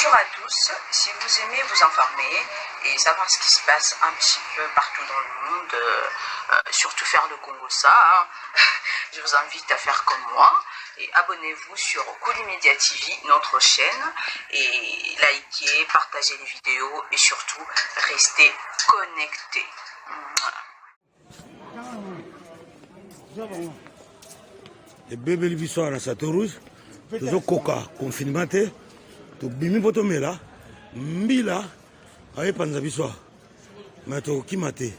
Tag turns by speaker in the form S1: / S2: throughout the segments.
S1: Bonjour à tous, si vous aimez vous informer et savoir ce qui se passe un petit peu partout dans le monde, surtout faire le Congo ça, hein, je vous invite à faire comme moi et abonnez-vous sur Koulimedia TV, notre chaîne, et likez, partagez les vidéos et surtout restez connectés.
S2: Le bébé lui soit à Sato Rouge, toujours coca, confinement, to bimi poto mela, mbila, aye panza biswa, mais to kimate,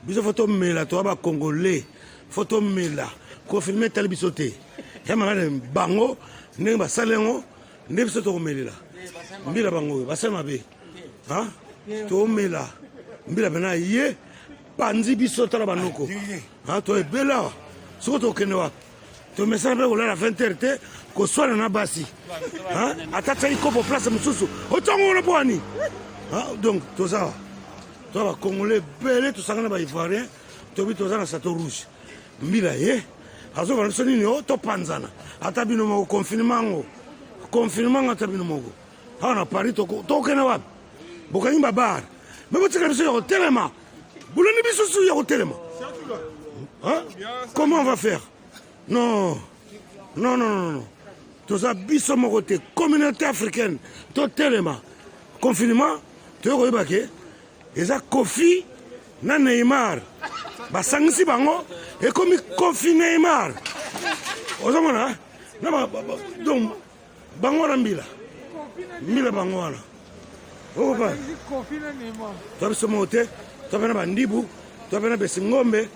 S2: biso photo mela, to aba congolais, photo mela, confirmé tel bisoté, yama ne bango, ne ba salengo, ne biso to melela, mbila bango, basema be, hein, to mela, mbila bena ye, panzi biso tala banoko, hein, to e bela, soto kenewa. Tu me sens bien la 20h, que soit na basi. Hein? Attaque il coupe place mususu. Autant on a boani. Donc tout ça. Toi congolais belé tout ça na ba ivoirien, tu bi tout ça na Sato Rouge. Mbila ye. Azo va soni no to panzana. Atabino mo confinement. Confinement atabino mo. Ha na Paris to kena wa. Bokani babar. Mais vous tirez sur telema. Bouloni bisusu ya telema. Hein? Comment on va faire? Non, non, non, non, non. Tout ça, biso mon côté, communauté africaine, totalement. Confinement, tu vois, et ça, Kofi, na Neymar. Bah, sangsi bango, et comme Kofi Neymar. Ozamona, donc, bango rambila. Mila bango ala. Oh, pas. Tu as mon côté, tu as bandibu, tu as besingombe,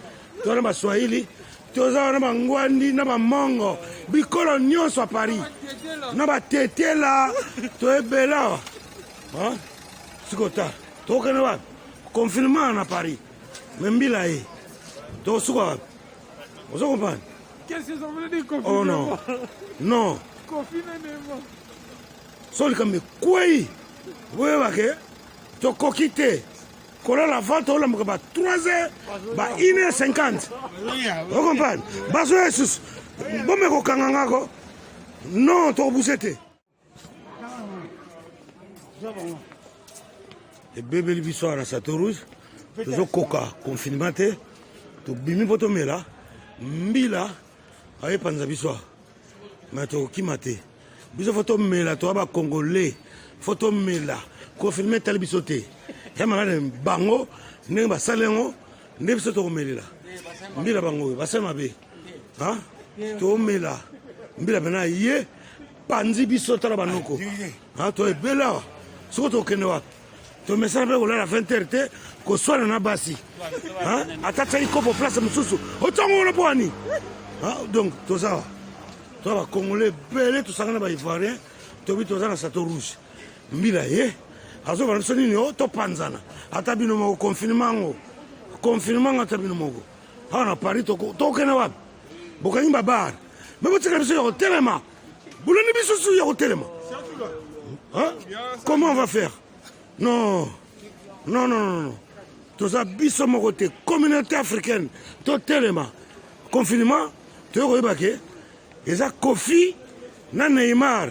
S2: tu as Swahili. Toza na bangwandi na bamongo bikolo nyonso a Paris na batetela to ebela hein sikota to kana wa confinement na Paris membila e to suka vous comprenez
S3: qu'est-ce que ça veut dire confinement?
S2: Oh non non
S3: confinement
S2: soli comme quoi ouais ok to kokite Kola la vente, on a 3h, 1h50. Vous comprenez? Baso Jesus, bon me ko kangangako. Non, to bousete. Le bébé lui soit à Sato Rouge, toujours coca, confinement, to bimi poto mela, mbila, aye panza biswa. Mais to kimate. Biso photo mela, to aba congolais, photo mela, confirmé tel bisoté. Yama ne bango, ne ba salengo, ne biso to melela. Mbila bango, basema be. Hein? To mela. Mbila bena ye, panzi biso tala banoko. Hein, to e bela. Soto kenewa. To me sens bien la 20h, que soit na basi. Hein? Attaque il coupe place mususu. Autant on a boani. Hein? Donc tout ça. Toi congolais belé tout ça na ba ivoirien, to bi to za na Sato Rouge. Mbila ye. Azo va soni no to panzana. Atabino mo confinement. Confinement atabino mo. Ha na Paris to kena wa. Bokani babar. Mais vous tirez sur le telema. Bouloni bisusu ya telema. Hein? Comment on va faire? Non. Non, non, non, non. Tout ça, biso mon côté, communauté africaine, totalement. Confinement, tu vois, et ça, Kofi, na Neymar.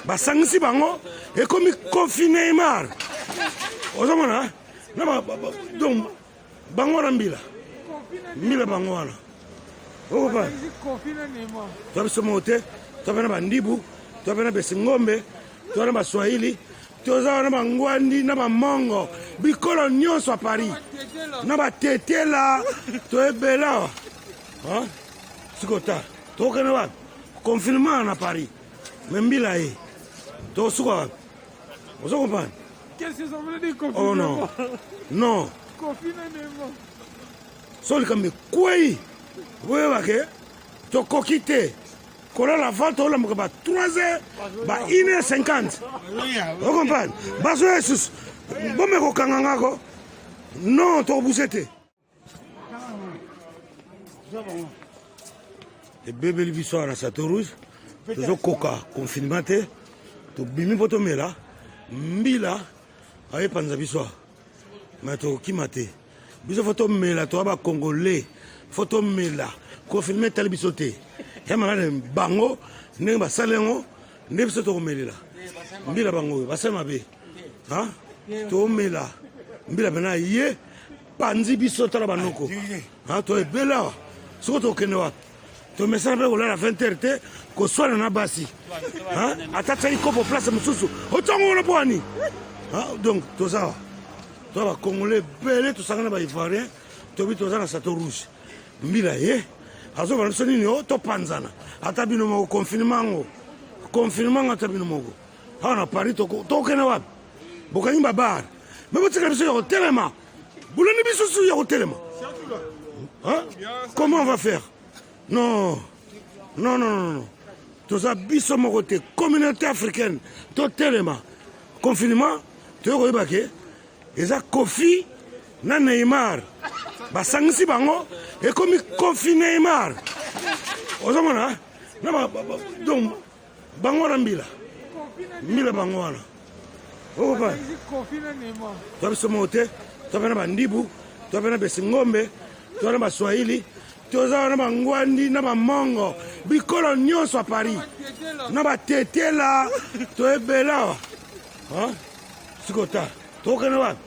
S2: Bah, sangsi bango, et comme Kofi Neymar. Ozamona, donc, bango rambila. Mila bango ala. Oh, pas. Tu as ce mot, tu as bandibu, tu as besingombe, tu as Swahili. Toza na bangwandi na bamongo bikolo nyonso a Paris na batetela to ebela hein sikota to kana wa confinement na Paris membila e to suka vous comprenez
S3: qu'est-ce que ça veut dire confinement?
S2: Oh non non
S3: confinement
S2: soli comme quoi ouais ok to kokite Kola la vente, on a 3h, 1h50. Vous comprenez? Baso Jesus, bon me ko kangangako. Non, to bousete. Le bébé lui soit à Sato Rouge, toujours coca, confinement, to bimi poto mela, mbila, aye panza biswa. Mais to kimate. Biso photo mela, to aba congolais, photo mela, confirmé tel bisoté. Yama ne bango, ne ba salengo, ne biso to melela. mbila bango basema be to mela mbila bena ye panzi biso tala banoko to ebela soko to kende wapi to mesana be kolela 20h te koswana na basi atata ikopo place mosusu otongo na bwani donc toza to ba congolais belé to sangana ba ivoirien to bi toza na Château Rouge mbila ye azo bana soni ni to panzana ata bino mo confinement ata bino mo na Paris to kende wapi bokani babar mais botika biso yo telema bouloni biso su yo telema comment on va faire non toza biso moko te communauté africaine to telema confinement toyoko yeba ke eza Kofi na Neymar basangisi bango ekomi Kofi Neymar ozomona donc bango na mbila bango wana okopa toa biso moko te toa na bandibu toa na besingombe toa na baswahili toza wana bangwandi na bamongo bikolo nyonso a Paris na batetela toebela sikota tokende wapi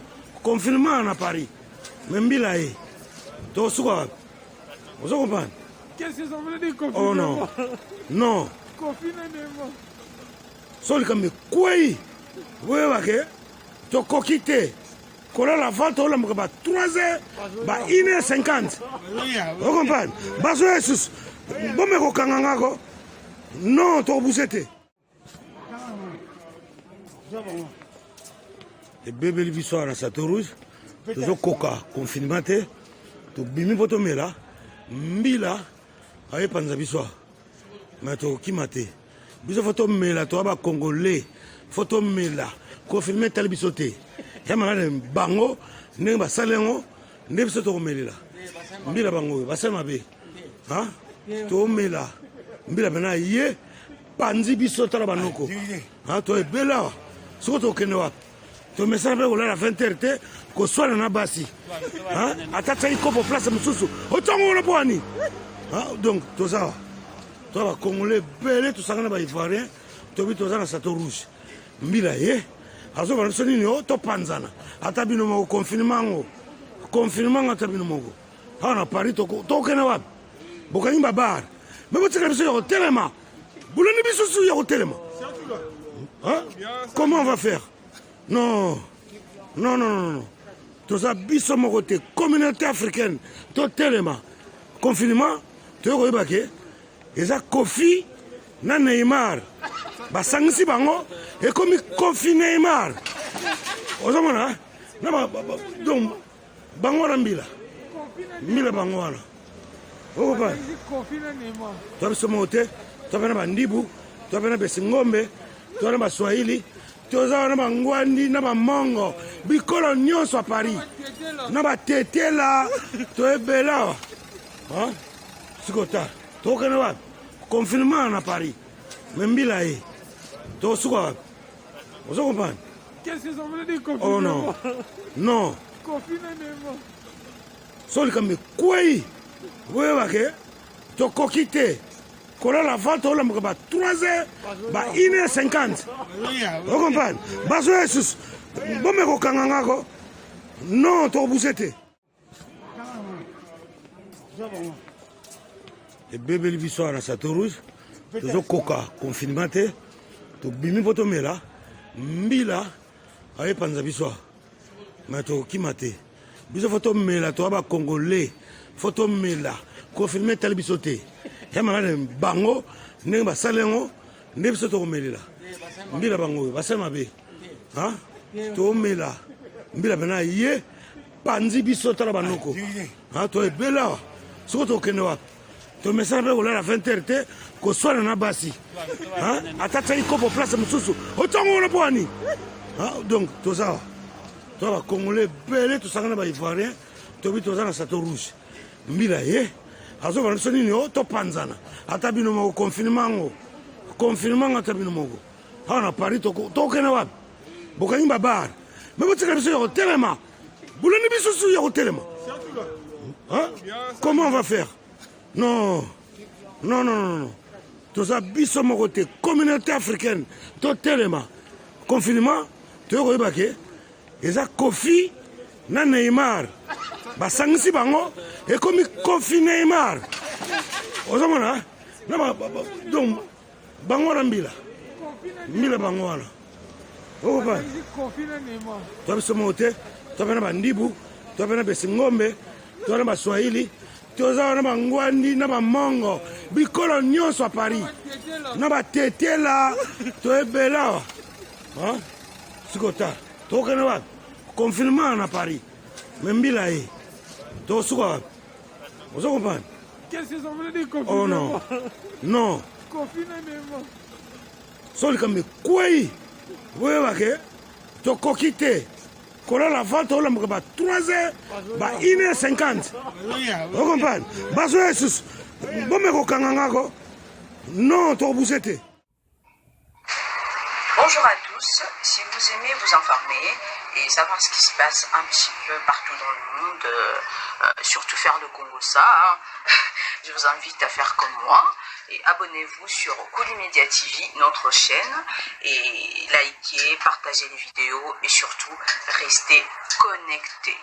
S2: confinement na Paris me mbila ye tosuka wapi ozo comprendre
S3: Qu'est-ce que ça veut dire confinement?
S2: Oh non
S3: Confinement.
S2: solika mekwei oyeba ke tokoki te kolala vente olamuka ba 3h ba 1h50 ocomprendre bazoya lisusu bome kokanga ngako non tokobuse te ebebeli biso awa na Château Rouge tozokoka confinement te tobimi mpo tomela mbila ayepanza biso awa me tokokima te biso fo tomela toya bacongolais fo tomela confirme etali biso te yamanga na bango ndenge basali yango nde biso tokomelela mbila bango basema be tomela mbila bena ye panzi biso tala banoko toebela soko tokende wapi tomesana mpe kolela 20h te koswana na basi atata ikopo place mosusu otongo na bwani donc toza toa bacongolais belé tosangana ba ivoirien tobi toza na Château Rouge mbila ye azo bana biso nini to panzana ata bino moko confinement ata bino moko na Paris tokende wapi bokani babar me botika biso ya kotelema bouloni biso su ya kotelema comment on va faire non toza biso moko te communauté africaine to telema confinement toyoko yeba ke eza Kofi na Neymar basangisi bango ekomi Kofi Neymar ozomona donc bango na mbila bango wana okopa toa biso moko te toa na bandibu toa na besingombe toa na baswahili toza wana bangwandi na bamongo bikolo nyonso a Paris na batetela toebela sikota tokende wapi confinement na Paris me mbila ye tosuka wapi ozo comprendre
S3: Qu'est-ce que ça veut dire confinement?
S2: Non
S3: Confinement.
S2: solika mekwei oyeba ke tokoki te kolala vente olamuka ba 3h ba 1h50 ocomprendre bazoya lisusu bome kokanga ngako non tokobuse te ebebeli biso awa na Château Rouge tozokoka confinement te tobimi mpo tomela mbila ayepanza biso awa me tokokima te biso fo tomela toya bacongolais fo tomela confirme etali biso te yamanga na bango ndenge basali yango nde biso tokomelela mbila bango basema be tomela mbila bena ye panzi biso tala banoko toebela soko tokende wapi tomesana mpe kolela 20h te koswana na basi atata ikopo place mosusu otongo na bwani donc toza toa bacongolais belé tosangana ba ivoirien tobi toza na Château Rouge mbila ye azo bana biso nini to panzana ata bino moko confinement ata bino moko na Paris tokende wapi bokani babar me botika biso ya kotelema bouloni biso su ya kotelema comment on va faire non toza biso moko te communauté africaine totelema confinement toyokoyeba ke eza Kofi na Neymar basangisi bango ekomi Kofi Neymar ozomona donc bango wana mbila bango wana okopa tobiso moko te tobe na bandibu tobe na besingombe tobe na baswahili toza wana bangwandi na bamongo bikolo nyonso a Paris na batetela toebela sikota tokokende wapi confinement na Paris me mbila ye tokosuka wapi ozo comprendre.
S3: Qu'est-ce que ça veut dire confinement?
S2: Oh non, non.
S3: Confinement.
S2: So likambe kwei oyeba ke tokoki te kolala vente olamuka ba 3h ba 1h50 ocomprendre bazoya lisusu bome kokanga ngako non tokobuse te.
S1: Bonjour à tous, si vous aimez vous informer et savoir ce qui se passe un petit peu partout dans le monde, surtout faire le Congo-ça, je vous invite à faire comme moi et abonnez-vous sur Koulimedia TV, notre chaîne, et likez, partagez les vidéos et surtout restez connectés.